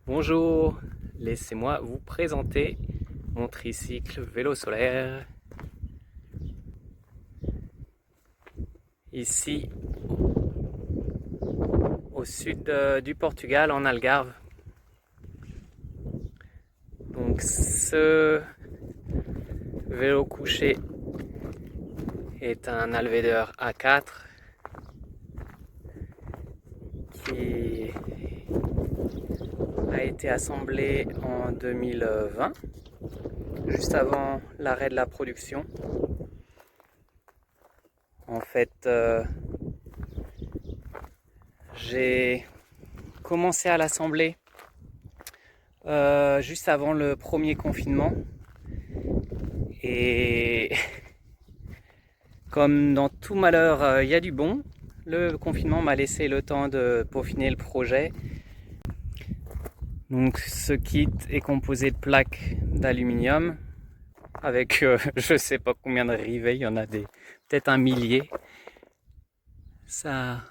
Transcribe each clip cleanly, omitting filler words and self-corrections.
Bonjour, laissez-moi vous présenter mon tricycle vélo solaire. Ici, au sud du Portugal, en Algarve. Donc ce vélo couché est un Alvedeur A4 qui a été assemblé en 2020, juste avant l'arrêt de la production. En fait, j'ai commencé à l'assembler juste avant le premier confinement. Et comme dans tout malheur, il y a du bon. Le confinement m'a laissé le temps de peaufiner le projet. Donc ce kit est composé de plaques d'aluminium avec je sais pas combien de rivets, il y en a peut-être un millier. Ça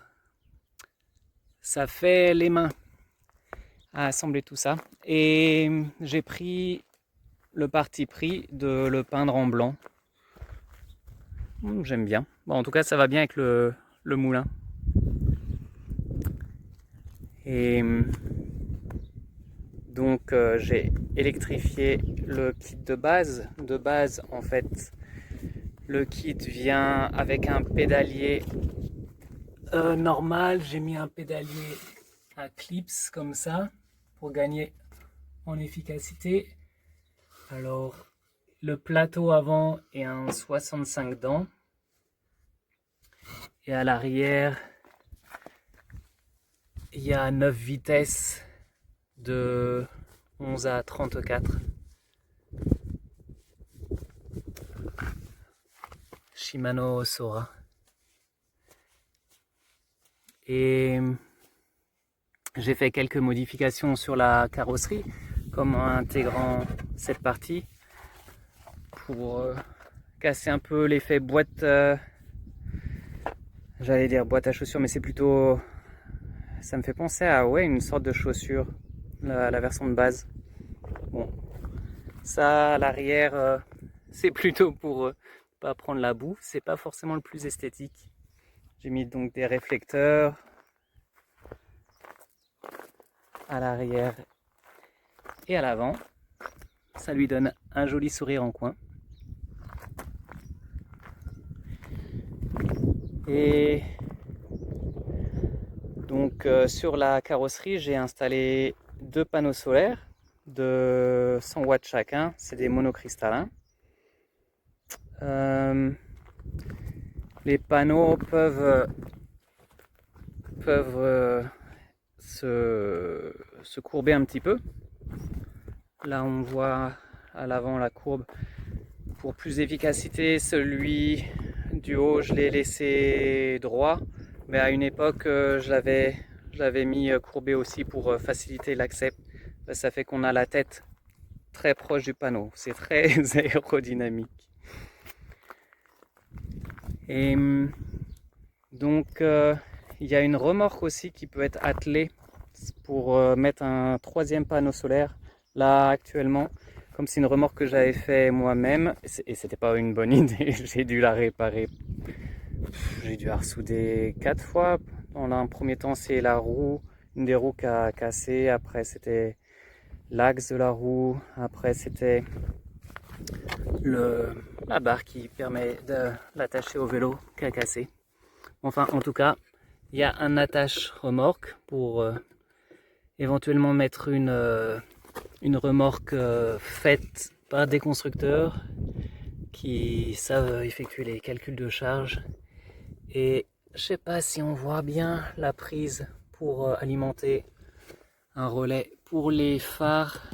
fait les mains à assembler tout ça. Et j'ai pris le parti pris de le peindre en blanc. J'aime bien. Bon, en tout cas, ça va bien avec le moulin. Et donc j'ai électrifié le kit de base. De base, en fait, le kit vient avec un pédalier normal. J'ai mis un pédalier à clips comme ça pour gagner en efficacité. Alors, le plateau avant est un 65 dents. Et à l'arrière, il y a 9 vitesses de 11 à 34. Shimano Sora. Et j'ai fait quelques modifications sur la carrosserie, comme en intégrant cette partie pour casser un peu l'effet boîte. J'allais dire boîte à chaussures, mais c'est plutôt. Ça me fait penser à une sorte de chaussure, la version de base. Bon, ça à l'arrière, c'est plutôt pour pas prendre la boue. C'est pas forcément le plus esthétique. J'ai mis donc des réflecteurs à l'arrière et à l'avant. Ça lui donne un joli sourire en coin. Et donc sur la carrosserie, j'ai installé 2 panneaux solaires de 100 watts chacun. C'est des monocristallins. Les panneaux peuvent se courber un petit peu. Là, on voit à l'avant la courbe. Pour plus d'efficacité, celui du haut, je l'ai laissé droit. Mais à une époque, je l'avais mis courbé aussi pour faciliter l'accès. Ça fait qu'on a la tête très proche du panneau. C'est très aérodynamique. Et donc, il y a une remorque aussi qui peut être attelée pour mettre un 3e panneau solaire. Là, actuellement, comme c'est une remorque que j'avais fait moi-même, et c'était pas une bonne idée, j'ai dû la réparer. J'ai dû la ressouder 4 fois. Dans un premier temps, c'est la roue, une des roues qui a cassé. Après, c'était l'axe de la roue. Après, c'était la barre qui permet de l'attacher au vélo qui a cassé. Enfin, en tout cas, il y a un attache remorque pour éventuellement mettre une remorque faite par des constructeurs qui savent effectuer les calculs de charge. Et je sais pas si on voit bien la prise pour alimenter un relais pour les phares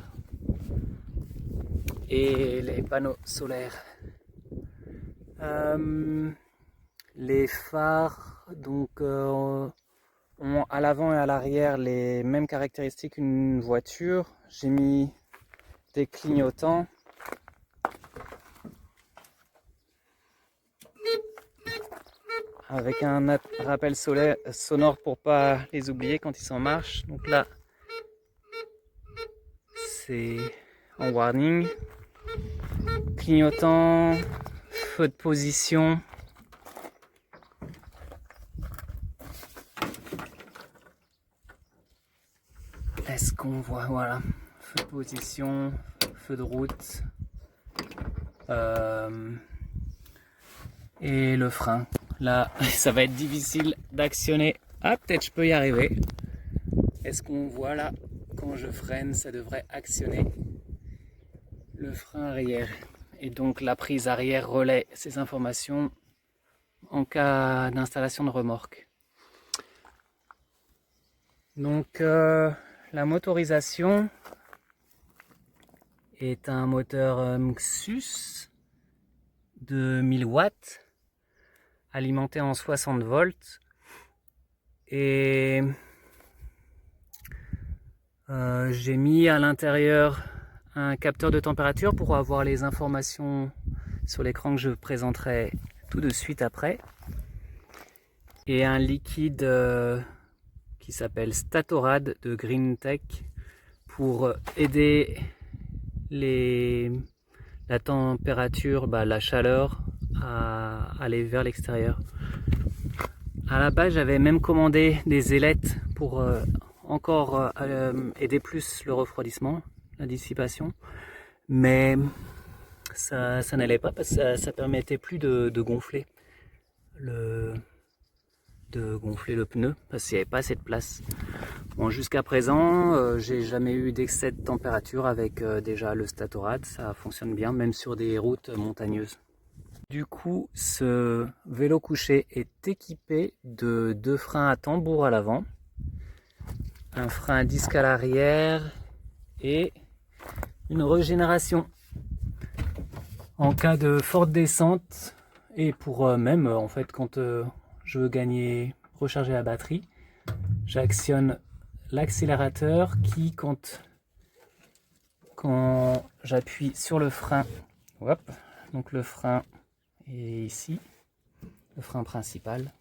et les panneaux solaires. Les phares donc ont à l'avant et à l'arrière les mêmes caractéristiques qu'une voiture. J'ai mis des clignotants avec un rappel sonore pour pas les oublier quand ils sont en marche. Donc là, c'est en warning. Clignotant, feu de position. Est-ce qu'on voit, voilà, feu de position, feu de route et le frein. Là, ça va être difficile d'actionner. Ah, peut-être je peux y arriver. Est-ce qu'on voit là, quand je freine, ça devrait actionner le frein arrière. Et donc la prise arrière relaie ces informations en cas d'installation de remorque. Donc la motorisation est un moteur Mxus de 1000 watts alimenté en 60 volts et j'ai mis à l'intérieur un capteur de température pour avoir les informations sur l'écran que je présenterai tout de suite après, et un liquide qui s'appelle Statorad de Greentech pour aider la température, la chaleur à aller vers l'extérieur. À la base, j'avais même commandé des ailettes pour encore aider plus le refroidissement, la dissipation, mais ça n'allait pas parce que ça permettait plus de gonfler le pneu parce qu'il n'y avait pas assez de place. Bon, jusqu'à présent, j'ai jamais eu d'excès de température avec déjà le Statorad, ça fonctionne bien même sur des routes montagneuses. Du coup, ce vélo couché est équipé de 2 freins à tambour à l'avant, un frein à disque à l'arrière et une régénération en cas de forte descente, et pour même en fait quand je veux recharger la batterie, j'actionne l'accélérateur qui, quand j'appuie sur le frein, hop, donc le frein est ici, le frein principal,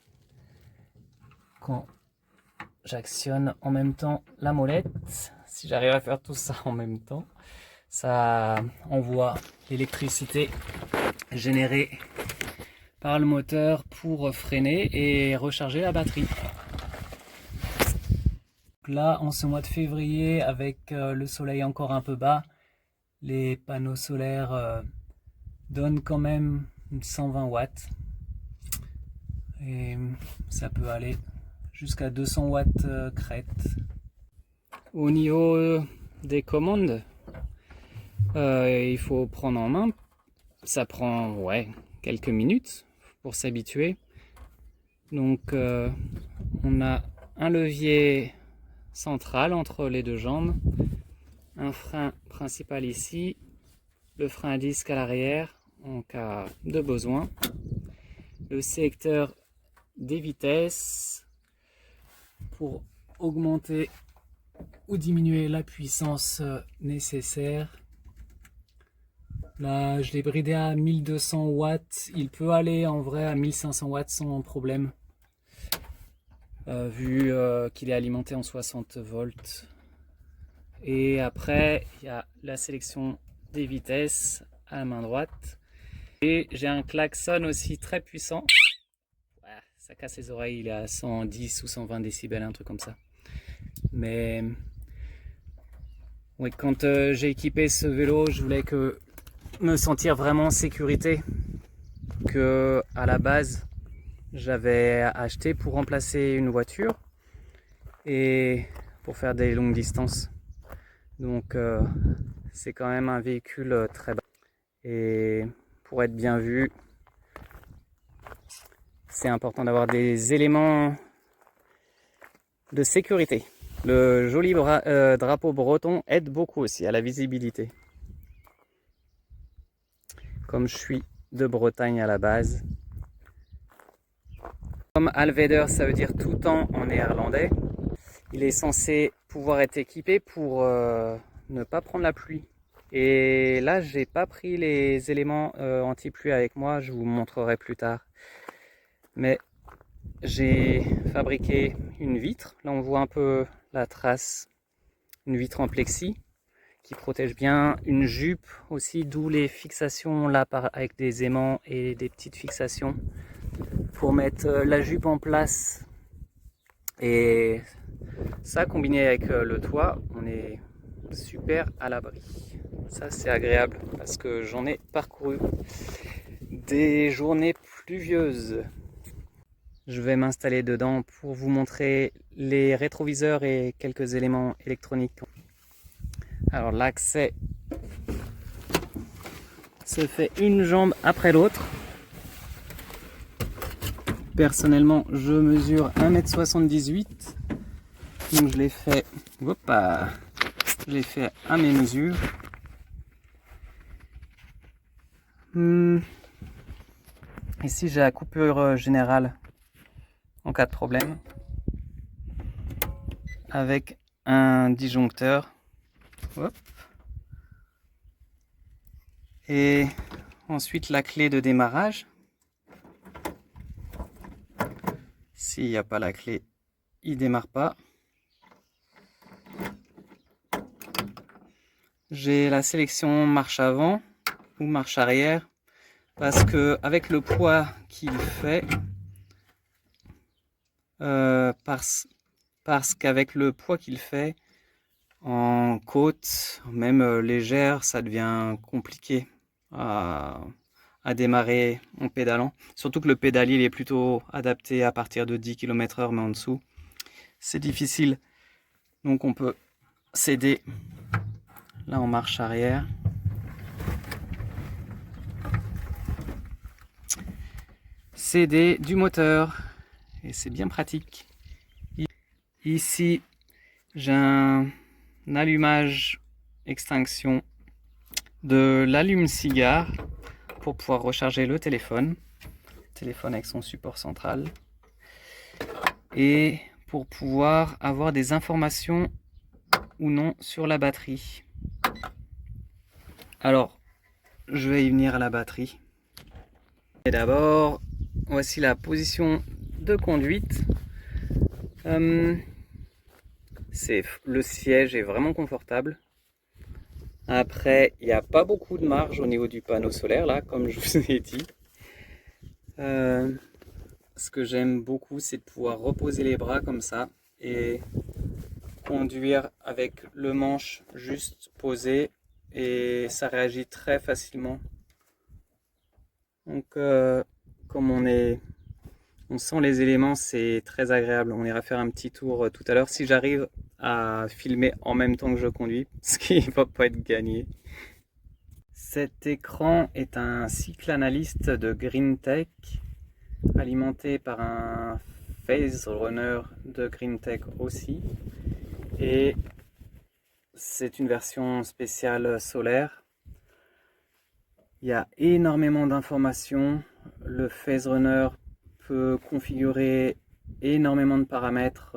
quand j'actionne en même temps la molette, si j'arrive à faire tout ça en même temps, ça envoie l'électricité générée par le moteur pour freiner et recharger la batterie. Là, en ce mois de février, avec le soleil encore un peu bas, les panneaux solaires donnent quand même 120 watts et ça peut aller jusqu'à 200 watts crête. Au niveau des commandes, il faut prendre en main. Ça prend quelques minutes pour s'habituer. Donc on a un levier central entre les deux jambes, un frein principal ici, le frein à disque à l'arrière en cas de besoin, le sélecteur des vitesses pour augmenter ou diminuer la puissance nécessaire. Là, je l'ai bridé à 1200 watts. Il peut aller en vrai à 1500 watts sans problème, vu qu'il est alimenté en 60 volts. Et après, il y a la sélection des vitesses à la main droite. Et j'ai un klaxon aussi très puissant. Ça casse les oreilles, il est à 110 ou 120 décibels, un truc comme ça. Mais oui, quand j'ai équipé ce vélo, je voulais me sentir vraiment en sécurité, que à la base j'avais acheté pour remplacer une voiture et pour faire des longues distances. Donc c'est quand même un véhicule très bas et pour être bien vu, c'est important d'avoir des éléments de sécurité. Le joli drapeau breton aide beaucoup aussi à la visibilité. Comme je suis de Bretagne à la base. Comme Alveder, ça veut dire tout temps en néerlandais, il est censé pouvoir être équipé pour ne pas prendre la pluie. Et là, j'ai pas pris les éléments anti-pluie avec moi, je vous montrerai plus tard. Mais j'ai fabriqué une vitre, là on voit un peu la trace, une vitre en plexi, qui protège bien, une jupe aussi, d'où les fixations là avec des aimants et des petites fixations pour mettre la jupe en place. Et ça combiné avec le toit, on est super à l'abri. Ça c'est agréable parce que j'en ai parcouru des journées pluvieuses. Je vais m'installer dedans pour vous montrer les rétroviseurs et quelques éléments électroniques. Alors l'accès se fait une jambe après l'autre. Personnellement, je mesure 1,78 m. Donc je l'ai fait, je l'ai fait à mes mesures. Ici j'ai la coupure générale en cas de problème avec un disjoncteur. Hop. Et ensuite la clé de démarrage. S'il n'y a pas la clé, il démarre pas. J'ai la sélection marche avant ou marche arrière parce que avec le poids qu'il fait, parce qu'avec le poids qu'il fait en côte, même légère, ça devient compliqué à démarrer en pédalant. Surtout que le pédalier il est plutôt adapté à partir de 10 km/h, mais en dessous, c'est difficile. Donc on peut céder. Là en marche arrière. Céder du moteur. Et c'est bien pratique. Ici, j'ai un allumage extinction de l'allume-cigare pour pouvoir recharger le téléphone. Téléphone avec son support central. Et pour pouvoir avoir des informations ou non sur la batterie. Alors, je vais y venir à la batterie. Et d'abord, voici la position de conduite. Le siège est vraiment confortable. Après, il n'y a pas beaucoup de marge au niveau du panneau solaire, là, comme je vous ai dit. Ce que j'aime beaucoup, c'est de pouvoir reposer les bras comme ça et conduire avec le manche juste posé et ça réagit très facilement. Donc, comme on sent les éléments, c'est très agréable. On ira faire un petit tour tout à l'heure si j'arrive à filmer en même temps que je conduis, ce qui ne va pas être gagné. Cet écran est un cycle analyste de GreenTech alimenté par un Phase Runner de GreenTech aussi. Et c'est une version spéciale solaire. Il y a énormément d'informations. Le Phase Runner peut configurer énormément de paramètres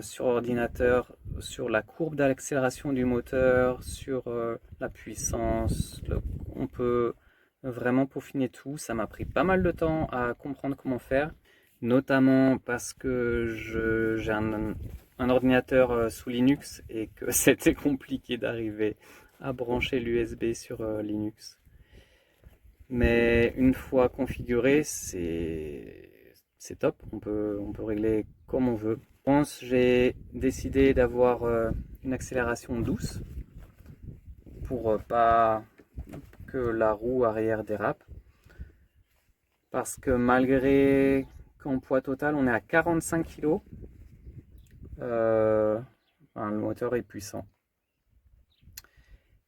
sur ordinateur, sur la courbe d'accélération du moteur, sur la puissance. On peut vraiment peaufiner tout. Ça m'a pris pas mal de temps à comprendre comment faire, notamment parce que j'ai un ordinateur sous Linux et que c'était compliqué d'arriver à brancher l'USB sur Linux. Mais une fois configuré, c'est top, on peut régler comme on veut. Je pense j'ai décidé d'avoir une accélération douce pour pas que la roue arrière dérape. Parce que malgré qu'en poids total on est à 45 kg, le moteur est puissant.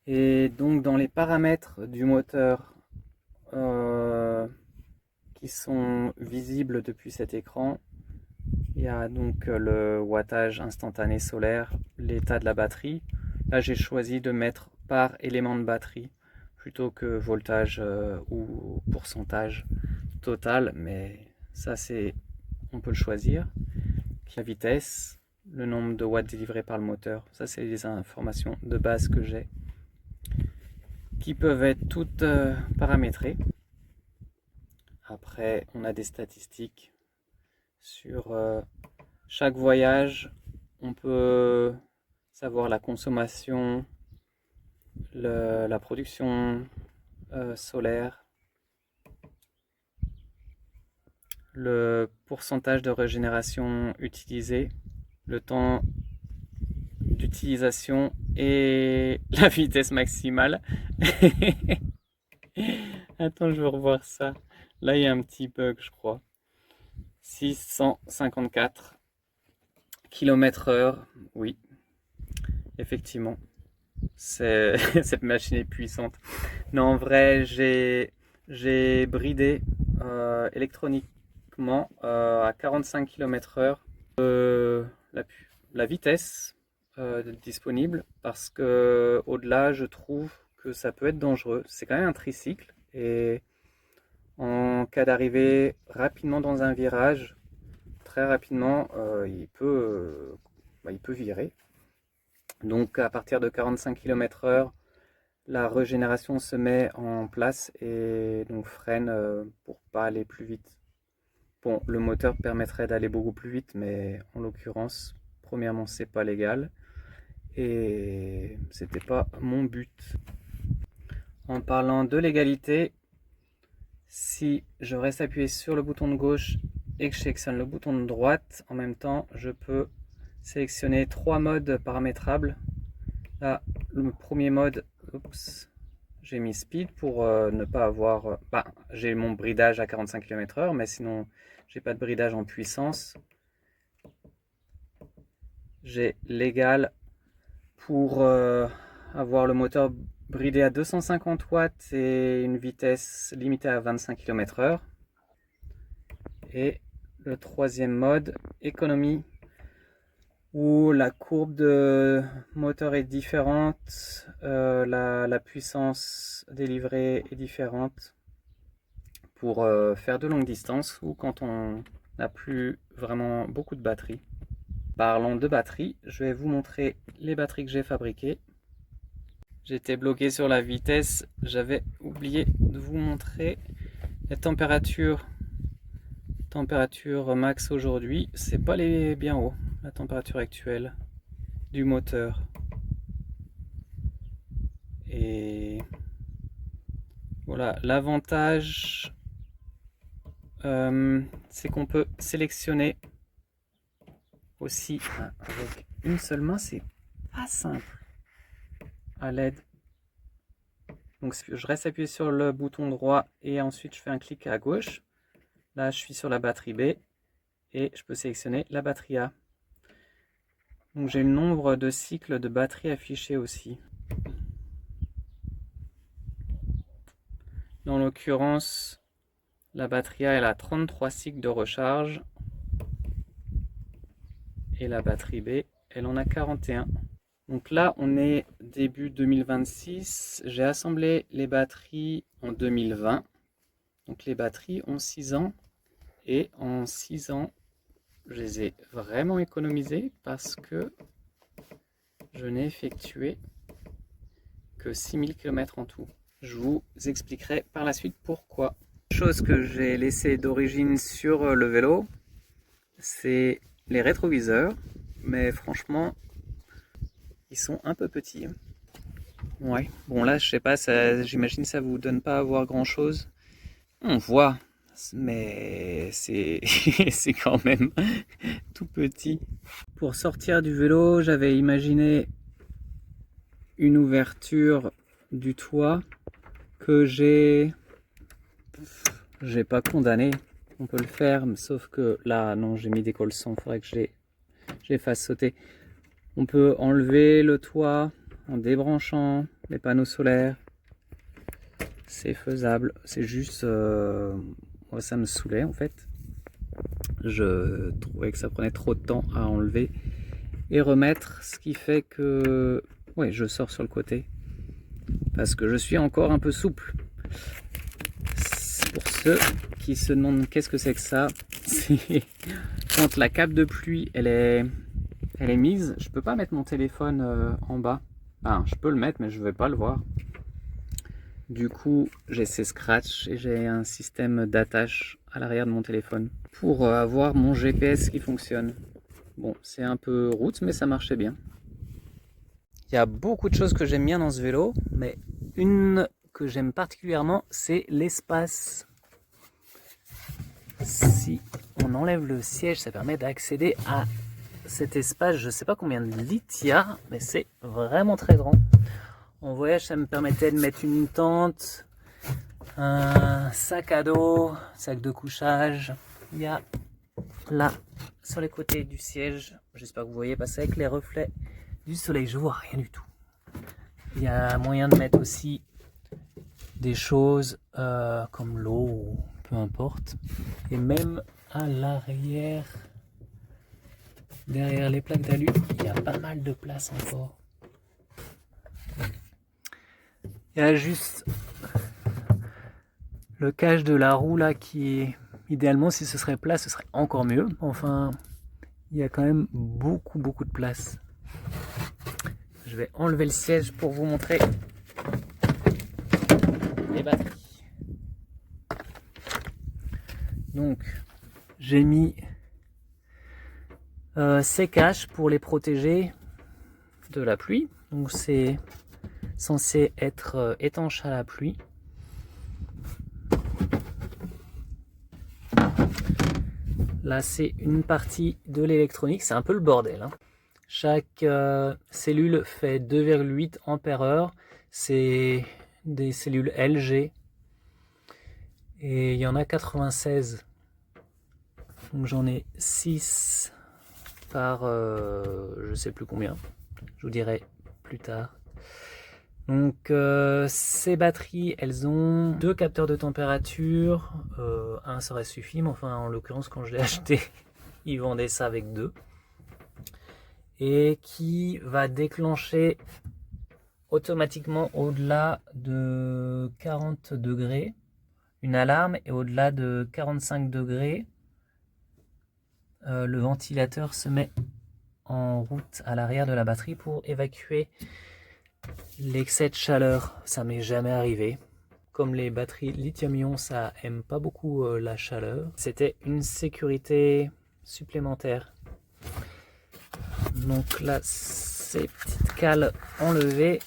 Et donc dans les paramètres du moteur qui sont visibles depuis cet écran, il y a donc le wattage instantané solaire, l'état de la batterie. Là j'ai choisi de mettre par élément de batterie plutôt que voltage ou pourcentage total, mais ça on peut le choisir. La vitesse, le nombre de watts délivrés par le moteur, ça c'est les informations de base que j'ai, qui peuvent être toutes paramétrées. Après, on a des statistiques sur chaque voyage. On peut savoir la consommation la production solaire, le pourcentage de régénération utilisé, le temps d'utilisation et la vitesse maximale. Attends, je vais revoir ça. Là, il y a un petit bug, je crois. 654 km/h. Oui, effectivement. Cette machine est puissante. Non, en vrai, j'ai bridé électroniquement à 45 km/h la vitesse disponible, parce que au-delà, je trouve que ça peut être dangereux. C'est quand même un tricycle, et en cas d'arrivée rapidement dans un virage, très rapidement, il peut virer. Donc à partir de 45 km/h, la régénération se met en place et donc freine pour pas aller plus vite. Bon, le moteur permettrait d'aller beaucoup plus vite, mais en l'occurrence, premièrement, c'est pas légal et c'était pas mon but. En parlant de légalité, si je reste appuyé sur le bouton de gauche et que je sélectionne le bouton de droite, en même temps, je peux sélectionner 3 modes paramétrables. Là, le premier mode, j'ai mis speed pour ne pas avoir... j'ai mon bridage à 45 km/h, mais sinon, j'ai pas de bridage en puissance. J'ai l'égal pour avoir le moteur bridé à 250 watts et une vitesse limitée à 25 km/h. Et le troisième mode, économie, où la courbe de moteur est différente, la puissance délivrée est différente pour faire de longues distances ou quand on n'a plus vraiment beaucoup de batterie. Parlons de batterie, je vais vous montrer les batteries que j'ai fabriquées. J'étais bloqué sur la vitesse, j'avais oublié de vous montrer la température max aujourd'hui. C'est pas les bien haut, la température actuelle du moteur. Et voilà, l'avantage, c'est qu'on peut sélectionner aussi avec une seule main. C'est pas simple à l'aide. Donc je reste appuyé sur le bouton droit et ensuite je fais un clic à gauche. Là, je suis sur la batterie B et je peux sélectionner la batterie A. Donc j'ai le nombre de cycles de batterie affiché aussi. Dans l'occurrence, la batterie A, elle a 33 cycles de recharge et la batterie B, elle en a 41. Donc là, on est début 2026. J'ai assemblé les batteries en 2020. Donc les batteries ont 6 ans. Et en 6 ans, je les ai vraiment économisées parce que je n'ai effectué que 6000 km en tout. Je vous expliquerai par la suite pourquoi. Chose que j'ai laissée d'origine sur le vélo, c'est les rétroviseurs. Mais franchement, ils sont un peu petits. Ouais, bon là, je sais pas, j'imagine ça vous donne pas à voir grand chose. On voit, mais c'est c'est quand même tout petit. Pour sortir du vélo, j'avais imaginé une ouverture du toit que j'ai pas condamné. On peut le faire, sauf que là, non, j'ai mis des colsons, il faudrait que je les fasse sauter. On peut enlever le toit en débranchant les panneaux solaires. C'est faisable, c'est juste... moi, ça me saoulait en fait. Je trouvais que ça prenait trop de temps à enlever et remettre, ce qui fait que ouais, je sors sur le côté parce que je suis encore un peu souple. Pour ceux qui se demandent qu'est-ce que c'est que ça, c'est quand la cape de pluie elle est mise, je peux pas mettre mon téléphone en bas. Enfin, je peux le mettre mais je vais pas le voir. Du coup, j'ai ces scratchs et j'ai un système d'attache à l'arrière de mon téléphone pour avoir mon GPS qui fonctionne. Bon, c'est un peu route, mais ça marchait bien. Il y a beaucoup de choses que j'aime bien dans ce vélo, mais une que j'aime particulièrement, c'est l'espace. Si on enlève le siège, ça permet d'accéder à cet espace. Je ne sais pas combien de litres il y a, mais c'est vraiment très grand. En voyage, ça me permettait de mettre une tente, un sac à dos, sac de couchage. Il y a là, sur les côtés du siège, j'espère que vous voyez passer avec les reflets du soleil, je vois rien du tout. Il y a moyen de mettre aussi des choses comme l'eau ou peu importe. Et même à l'arrière, derrière les plaques d'alu, il y a pas mal de place encore. Il y a juste le cache de la roue là qui est idéalement, si ce serait plat, ce serait encore mieux. Enfin, il y a quand même beaucoup de place. Je vais enlever le siège pour vous montrer les batteries. Donc, j'ai mis ces caches pour les protéger de la pluie. Donc, c'est censé être étanche à la pluie. Là, c'est une partie de l'électronique. C'est un peu le bordel, hein. Chaque cellule fait 2,8 ampères-heure. C'est des cellules LG. Et il y en a 96. Donc j'en ai 6 par je sais plus combien. Je vous dirai plus tard. Donc ces batteries, elles ont 2 capteurs de température. Un serait suffi, mais enfin en l'occurrence quand je l'ai acheté, ils vendaient ça avec 2. Et qui va déclencher automatiquement au-delà de 40 degrés une alarme, et au-delà de 45 degrés le ventilateur se met en route à l'arrière de la batterie pour évacuer l'excès de chaleur. Ça m'est jamais arrivé. Comme les batteries lithium-ion, ça aime pas beaucoup la chaleur. C'était une sécurité supplémentaire. Donc là, ces petites cales enlevées,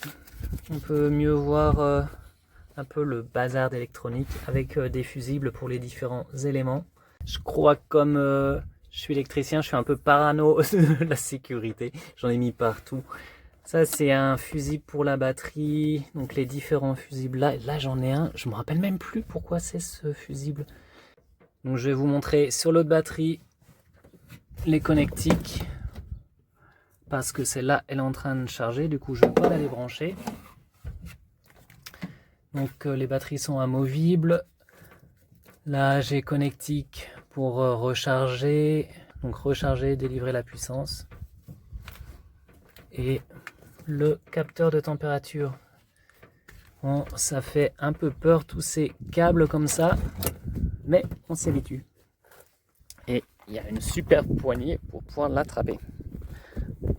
on peut mieux voir un peu le bazar d'électronique avec des fusibles pour les différents éléments. Je crois que comme je suis électricien, je suis un peu parano de la sécurité. J'en ai mis partout. Ça, c'est un fusible pour la batterie. Donc les différents fusibles là. Là, j'en ai un. Je me rappelle même plus pourquoi c'est ce fusible. Donc je vais vous montrer sur l'autre batterie les connectiques. Parce que celle-là, elle est en train de charger. Du coup, je ne vais pas la débrancher. Donc les batteries sont amovibles. Là, j'ai connectique pour recharger. Donc recharger, délivrer la puissance. Et le capteur de température. Bon, ça fait un peu peur tous ces câbles comme ça, mais on s'y habitue. Et il y a une super poignée pour pouvoir l'attraper.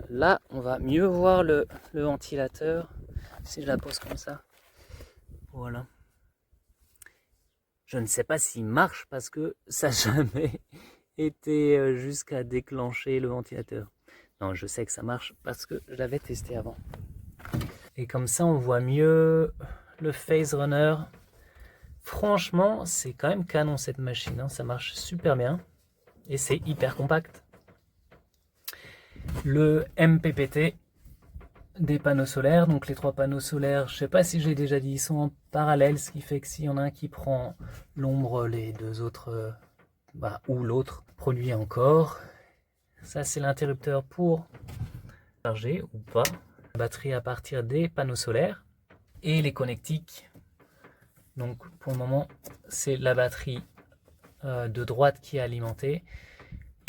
Là, on va mieux voir le ventilateur si je la pose comme ça. Voilà. Je ne sais pas s'il marche parce que ça n'a jamais été jusqu'à déclencher le ventilateur. Non, je sais que ça marche parce que je l'avais testé avant. Et comme ça, on voit mieux le Phase Runner. Franchement, c'est quand même canon cette machine, hein. Ça marche super bien. Et c'est hyper compact. Le MPPT des panneaux solaires. Donc les 3 panneaux solaires, je sais pas si j'ai déjà dit, ils sont en parallèle. Ce qui fait que s'il y en a un qui prend l'ombre, les 2 autres, ou l'autre produit encore. Ça, c'est l'interrupteur pour charger ou pas la batterie à partir des panneaux solaires. Et les connectiques. Donc pour le moment, c'est la batterie de droite qui est alimentée.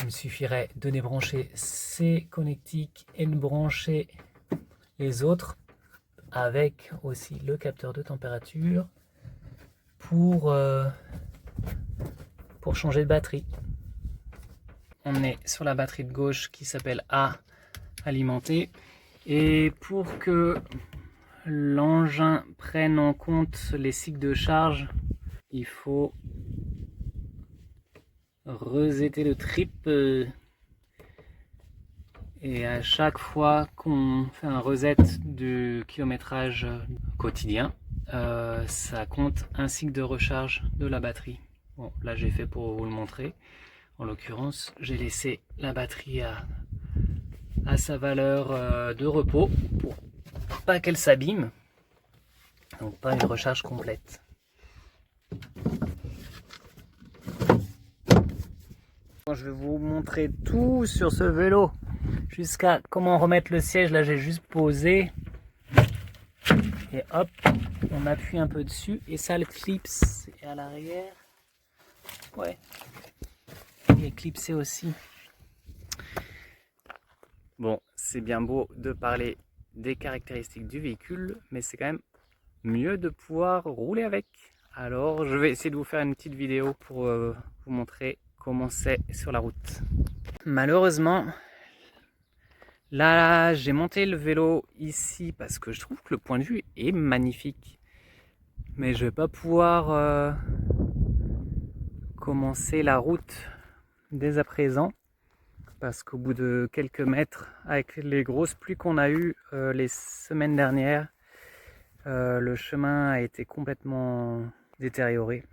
Il me suffirait de débrancher ces connectiques et de brancher les autres avec aussi le capteur de température pour changer de batterie. On est sur la batterie de gauche qui s'appelle A alimentée, et pour que l'engin prenne en compte les cycles de charge, il faut resetter le trip Et à chaque fois qu'on fait un reset du kilométrage quotidien, ça compte un cycle de recharge de la batterie. Bon, là j'ai fait pour vous le montrer. En l'occurrence, j'ai laissé la batterie à sa valeur de repos pour pas qu'elle s'abîme. Donc pas une recharge complète. Je vais vous montrer tout sur ce vélo. Jusqu'à comment remettre le siège. Là j'ai juste posé. Et hop, on appuie un peu dessus. Et ça le clipse. Et à l'arrière. Ouais. Il est clipsé aussi. Bon, c'est bien beau de parler des caractéristiques du véhicule, mais c'est quand même mieux de pouvoir rouler avec. Alors je vais essayer de vous faire une petite vidéo pour vous montrer comment c'est sur la route. Malheureusement, là j'ai monté le vélo ici parce que je trouve que le point de vue est magnifique. Mais je vais pas pouvoir commencer la route dès à présent. Parce qu'au bout de quelques mètres, avec les grosses pluies qu'on a eues les semaines dernières, le chemin a été complètement détérioré.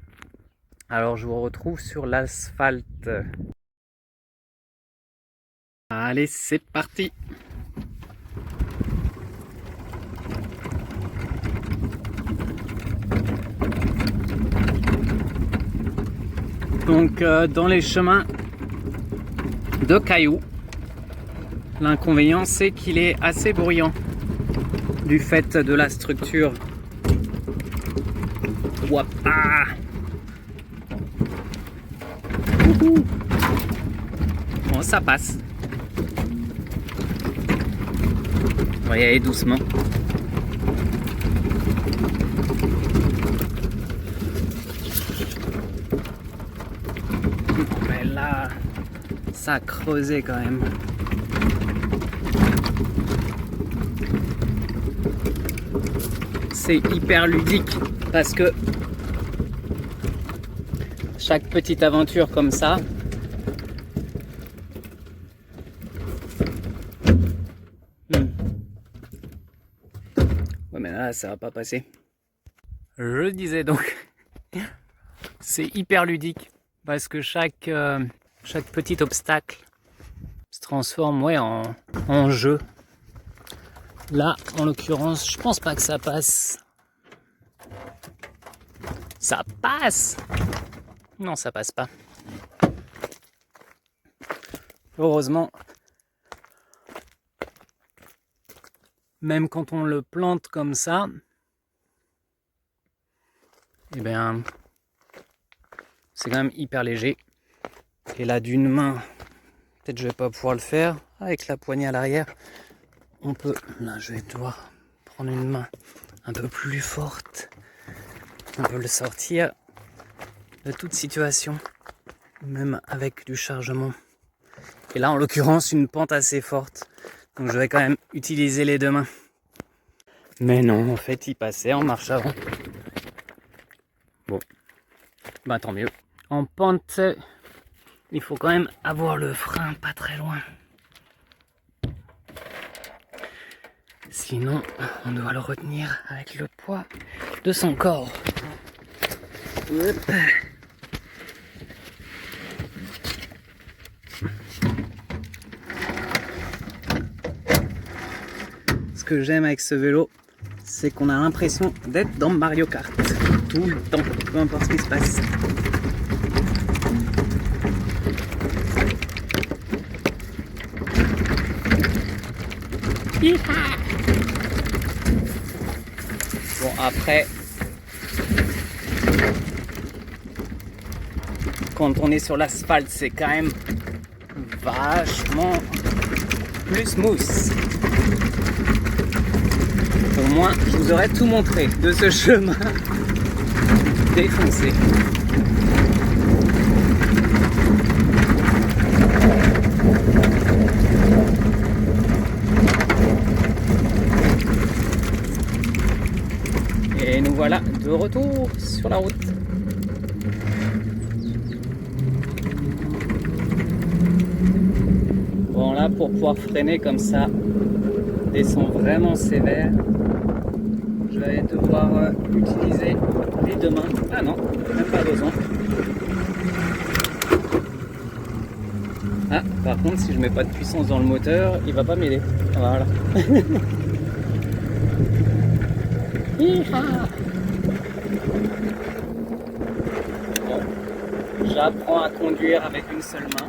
Alors je vous retrouve sur l'asphalte. Allez, c'est parti! Donc dans les chemins de cailloux, l'inconvénient c'est qu'il est assez bruyant du fait de la structure. Wapa! Bon, ça passe. On va y aller doucement. Mais là, ça a creusé quand même. C'est hyper ludique parce que chaque petite aventure comme ça, ouais, mais là ça va pas passer. Je disais donc, c'est hyper ludique parce que chaque petit obstacle se transforme, ouais, en jeu. Là, en l'occurrence, je pense pas que ça passe. Ça passe! Non, ça passe pas. Heureusement, même quand on le plante comme ça, eh bien, c'est quand même hyper léger. Et là, d'une main, peut-être je vais pas pouvoir le faire. Avec la poignée à l'arrière, on peut... Là, je vais devoir prendre une main un peu plus forte. On peut le sortir de toute situation, même avec du chargement. Et là, en l'occurrence, une pente assez forte. Donc je vais quand même utiliser les deux mains. Mais non, en fait, il passait en marche avant. Bon, bah tant mieux. En pente, il faut quand même avoir le frein pas très loin. Sinon, on doit le retenir avec le poids de son corps. Hop. Ce que j'aime avec ce vélo, c'est qu'on a l'impression d'être dans Mario Kart. Tout le temps, peu importe ce qui se passe. Bon, après, quand on est sur l'asphalte, c'est quand même vachement plus smooth. Au moins, je vous aurais tout montré de ce chemin défoncé. Et nous voilà de retour sur la route. Bon là, Là, pour pouvoir freiner comme ça, des sons vraiment sévères, je vais devoir utiliser les deux mains. Ah non, même pas besoin. Ah, par contre, si je mets pas de puissance dans le moteur, il va pas m'aider. Voilà. Bon, j'apprends à conduire avec une seule main.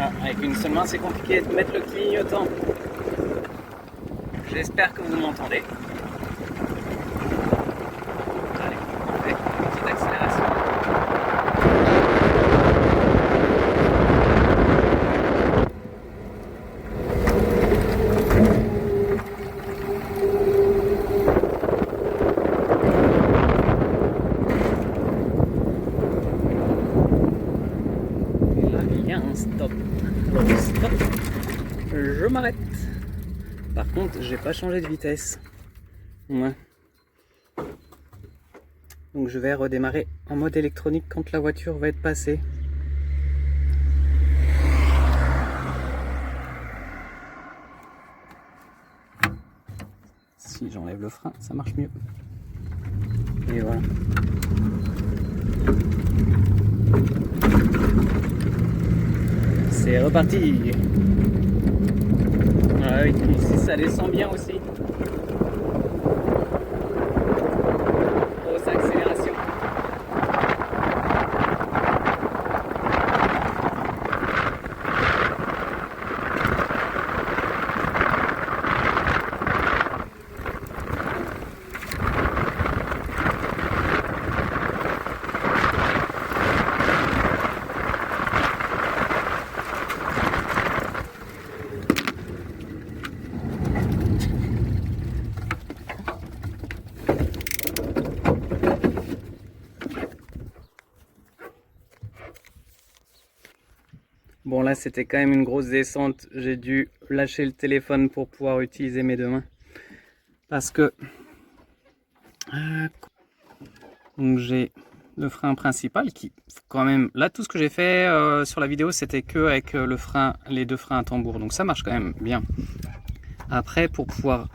Ah, avec une seule main, c'est compliqué de mettre le clignotant. J'espère que vous m'entendez. Allez, on fait une petite accélération. Et là, il y a un stop. Alors, stop, je m'arrête. Par contre, j'ai pas changé de vitesse. Ouais. Donc je vais redémarrer en mode électronique quand la voiture va être passée. Si j'enlève le frein, ça marche mieux. Et voilà. C'est reparti. Ah oui, ici ça descend bien aussi. Grosse accélération. Bon là c'était quand même une grosse descente, j'ai dû lâcher le téléphone pour pouvoir utiliser mes deux mains. Parce que donc j'ai le frein principal qui quand même, là tout ce que j'ai fait sur la vidéo c'était que avec le frein, les deux freins à tambour, donc ça marche quand même bien. Après pour pouvoir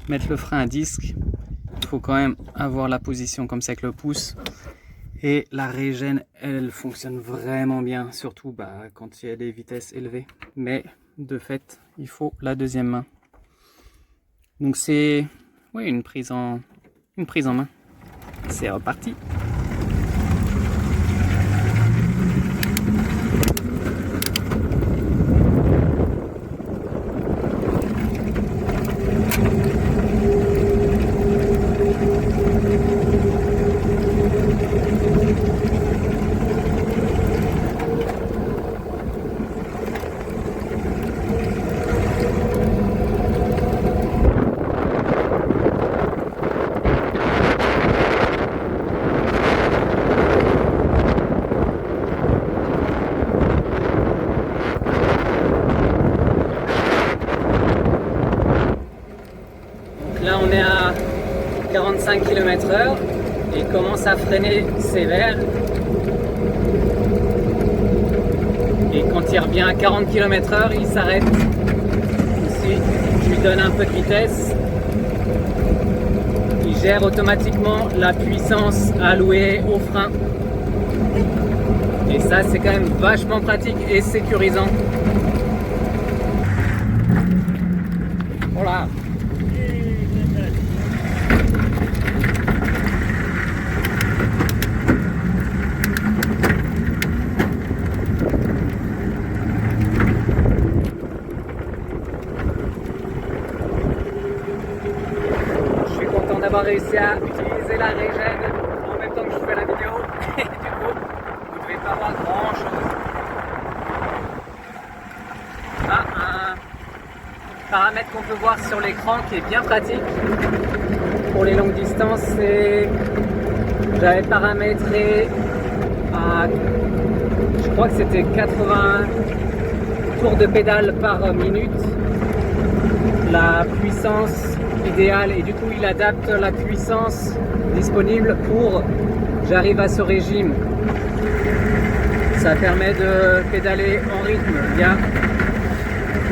mettre le frein à disque, il faut quand même avoir la position comme ça avec le pouce. Et la régène, elle fonctionne vraiment bien, surtout quand il y a des vitesses élevées. Mais de fait, il faut la deuxième main. Donc c'est une prise en main. C'est reparti. Là on est à 45 km/h et il commence à freiner sévère. Et quand il revient à 40 km/h, il s'arrête. Ici, je lui donne un peu de vitesse. Il gère automatiquement la puissance allouée au frein. Et ça, c'est quand même vachement pratique et sécurisant. Voilà. D'avoir réussi à utiliser la régène en même temps que je fais la vidéo et du coup vous ne devez pas voir grand chose. Un paramètre qu'on peut voir sur l'écran qui est bien pratique pour les longues distances, c'est j'avais paramétré à je crois que c'était 80 tours de pédale par minute la puissance idéal et du coup il adapte la puissance disponible pour j'arrive à ce régime. Ça permet de pédaler en rythme. Il y a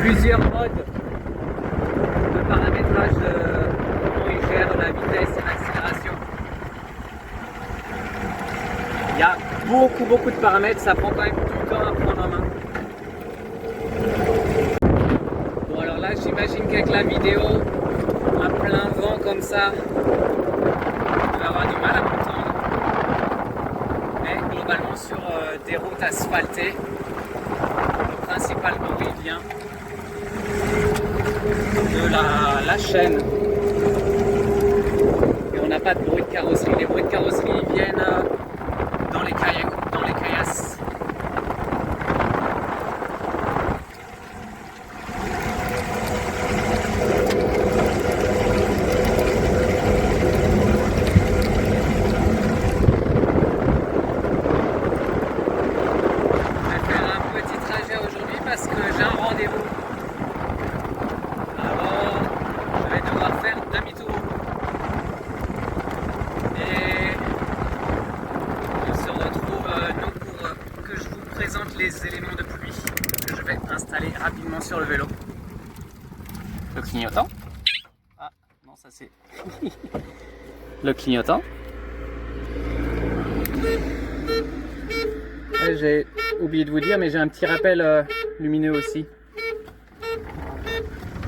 plusieurs modes de paramétrage de comment il gère la vitesse et l'accélération. Il y a beaucoup de paramètres, ça prend quand même du temps à prendre en main. Bon alors là j'imagine qu'avec la vidéo à plein vent comme ça, on va avoir du mal à m'entendre. Mais globalement sur des routes asphaltées, le principal bruit vient de la chaîne. Et on n'a pas de bruit de carrosserie. Les bruits de carrosserie viennent dans les caillasses. Parce que j'ai un rendez-vous. Alors, je vais devoir faire demi-tour. Et on se retrouve donc pour que je vous présente les éléments de pluie que je vais installer rapidement sur le vélo. Le clignotant. Ah, non, ça c'est le clignotant. J'ai oublié de vous dire, mais j'ai un petit rappel lumineux aussi.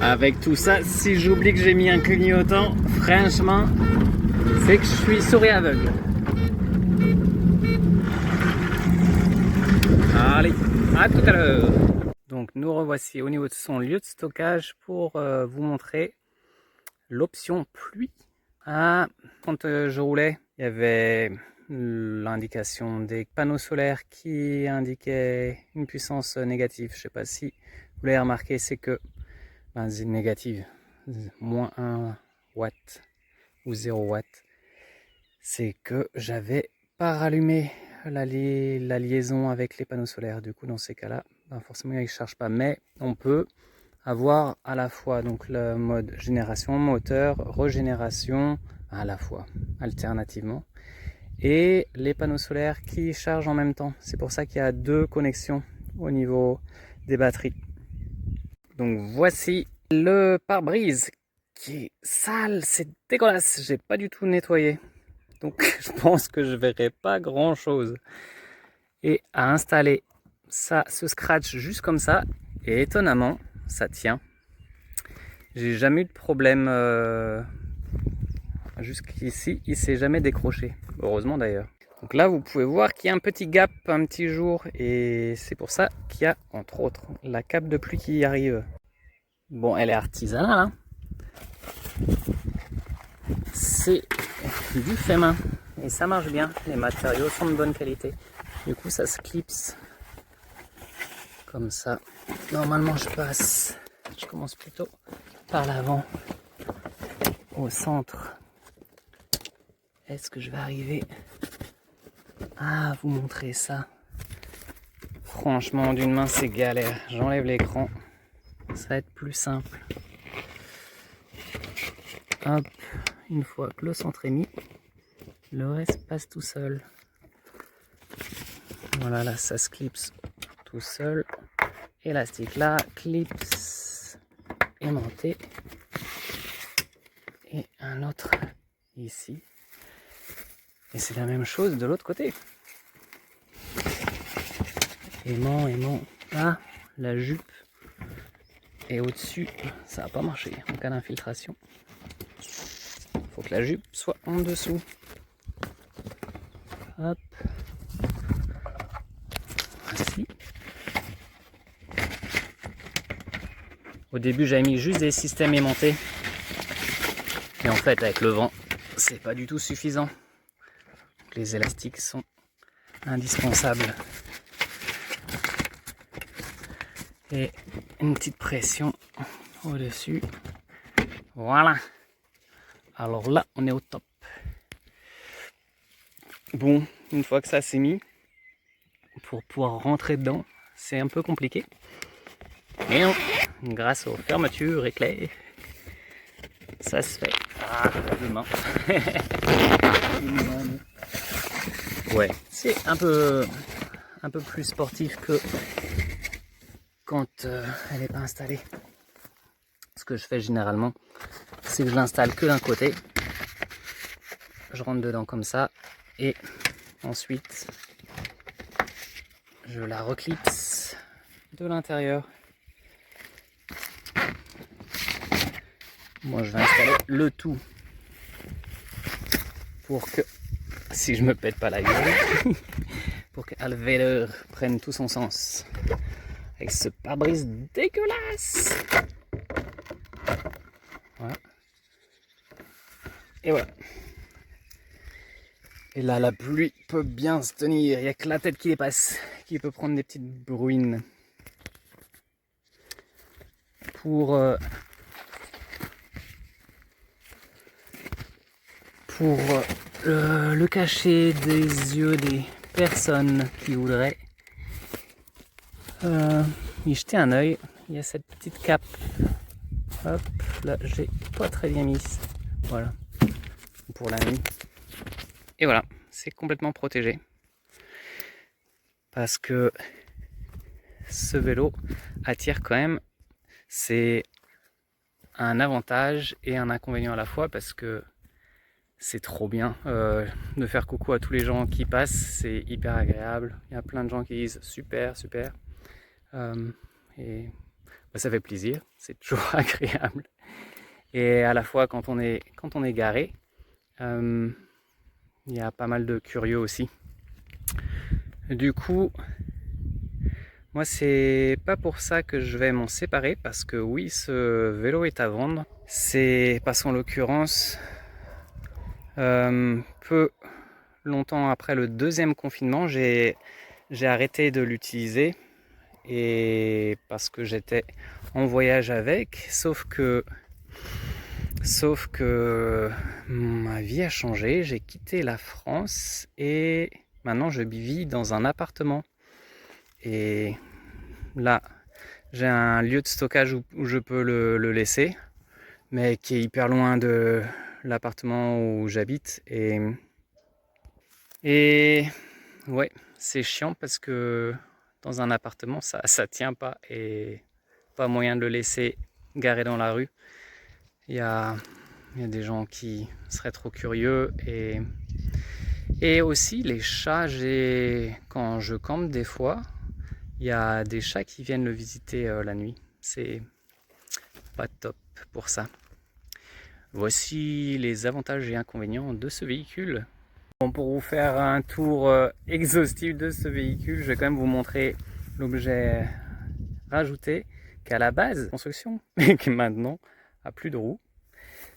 Avec tout ça, si j'oublie que j'ai mis un clignotant, franchement, c'est que je suis souris aveugle. Allez, à tout à l'heure. Donc nous revoici au niveau de son lieu de stockage pour vous montrer l'option pluie. Ah, quand je roulais, il y avait l'indication des panneaux solaires qui indiquait une puissance négative. Je ne sais pas si vous l'avez remarqué, c'est que c'est négative, moins 1 watt ou 0 watt. C'est que j'avais pas rallumé la liaison avec les panneaux solaires. Du coup, dans ces cas-là, forcément, il ne charge pas. Mais on peut avoir à la fois donc le mode génération, moteur, régénération, à la fois, alternativement. Et les panneaux solaires qui chargent en même temps. C'est pour ça qu'il y a deux connexions au niveau des batteries. Donc voici le pare-brise qui est sale, c'est dégueulasse, j'ai pas du tout nettoyé. Donc je pense que je verrai pas grand chose. Et à installer ça se scratch juste comme ça et étonnamment ça tient. J'ai jamais eu de problème jusqu'ici, il s'est jamais décroché. Heureusement d'ailleurs. Donc là, vous pouvez voir qu'il y a un petit gap, un petit jour, et c'est pour ça qu'il y a, entre autres, la cape de pluie qui arrive. Bon, elle est artisanale, hein. C'est du fait main, et ça marche bien. Les matériaux sont de bonne qualité. Du coup, ça se clipse comme ça. Normalement, je commence plutôt par l'avant, au centre. Est-ce que je vais arriver à vous montrer ça? Franchement, d'une main, c'est galère. J'enlève l'écran. Ça va être plus simple. Hop, une fois que le centre est mis, le reste passe tout seul. Voilà, là, ça se clipse tout seul. Élastique là, clips aimanté. Et un autre ici. Et c'est la même chose de l'autre côté. Aimant. Ah, la jupe est au-dessus. Ça n'a pas marché en cas d'infiltration. Il faut que la jupe soit en dessous. Hop. Ainsi. Au début, j'avais mis juste des systèmes aimantés. Et en fait, avec le vent, c'est pas du tout suffisant. Les élastiques sont indispensables. Et une petite pression au-dessus. Voilà. Alors là, on est au top. Bon, une fois que ça s'est mis, pour pouvoir rentrer dedans, c'est un peu compliqué. Mais non, grâce aux fermetures éclairs, Ça se fait. Ah, demain. Ouais, c'est un peu plus sportif que quand elle n'est pas installée. Ce que je fais généralement, c'est que je l'installe que d'un côté. Je rentre dedans comme ça et ensuite je la reclipse de l'intérieur. Moi, je vais installer le tout pour que, si je me pète pas la gueule, pour que Alveder prenne tout son sens avec ce pare-brise dégueulasse. Voilà. Et voilà. Et là, la pluie peut bien se tenir. Il n'y a que la tête qui dépasse, qui peut prendre des petites bruines. Pour le cacher des yeux des personnes qui voudraient y jeter un œil. Il y a cette petite cape. Hop, là, j'ai pas très bien mis. Voilà, pour la nuit. Et voilà, c'est complètement protégé. Parce que ce vélo attire quand même. C'est un avantage et un inconvénient à la fois parce que c'est trop bien de faire coucou à tous les gens qui passent, c'est hyper agréable. Il y a plein de gens qui disent super, super. Et bah, ça fait plaisir, c'est toujours agréable. Et à la fois quand on est garé, il y a pas mal de curieux aussi. Du coup, moi c'est pas pour ça que je vais m'en séparer parce que oui, ce vélo est à vendre. C'est parce qu'en l'occurrence, peu longtemps après le deuxième confinement, j'ai arrêté de l'utiliser et parce que j'étais en voyage avec, sauf que ma vie a changé, j'ai quitté la France et maintenant je vis dans un appartement. Et là, j'ai un lieu de stockage où je peux le laisser, mais qui est hyper loin de l'appartement où j'habite. Et ouais, c'est chiant parce que dans un appartement, ça tient pas et pas moyen de le laisser garé dans la rue. Il y a des gens qui seraient trop curieux et aussi les chats, quand je campe des fois, il y a des chats qui viennent le visiter la nuit. C'est pas top pour ça. Voici les avantages et inconvénients de ce véhicule. Bon, pour vous faire un tour exhaustif de ce véhicule, je vais quand même vous montrer l'objet rajouté qu'à la base construction et qui maintenant a plus de roues.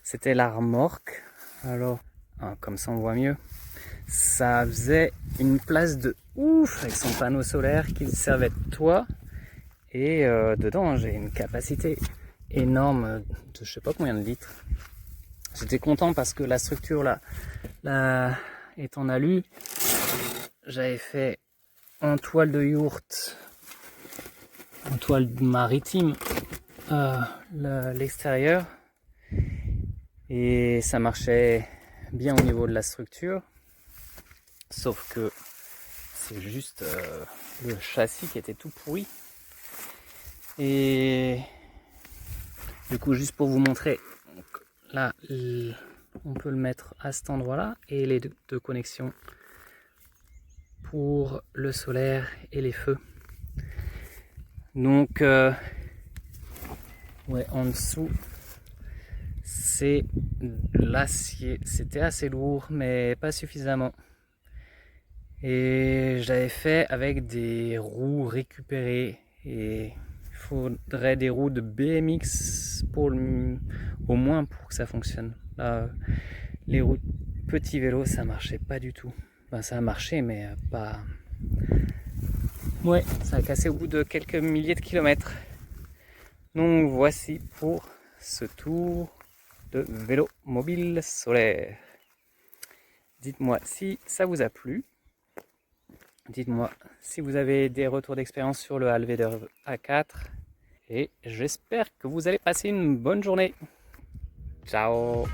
C'était la remorque. Alors, comme ça on voit mieux. Ça faisait une place de ouf avec son panneau solaire qui servait de toit. Et dedans, j'ai une capacité énorme de je sais pas combien de litres. J'étais content parce que la structure là est en alu. J'avais fait en toile de yourte, en toile maritime, l'extérieur. Et ça marchait bien au niveau de la structure. Sauf que c'est juste le châssis qui était tout pourri. Et du coup, juste pour vous montrer, donc, là, on peut le mettre à cet endroit-là et les deux connexions pour le solaire et les feux. Donc, ouais, en dessous, c'est de l'acier. C'était assez lourd, mais pas suffisamment. Et j'avais fait avec des roues récupérées et il faudrait des roues de BMX au moins pour que ça fonctionne. Là, les roues de petit vélo, ça marchait pas du tout. Ben, ça a marché, mais pas. Ouais, ça a cassé au bout de quelques milliers de kilomètres. Donc voici pour ce tour de vélo mobile solaire. Dites-moi si ça vous a plu. Dites-moi si vous avez des retours d'expérience sur le Alveder A4 et j'espère que vous allez passer une bonne journée. Ciao.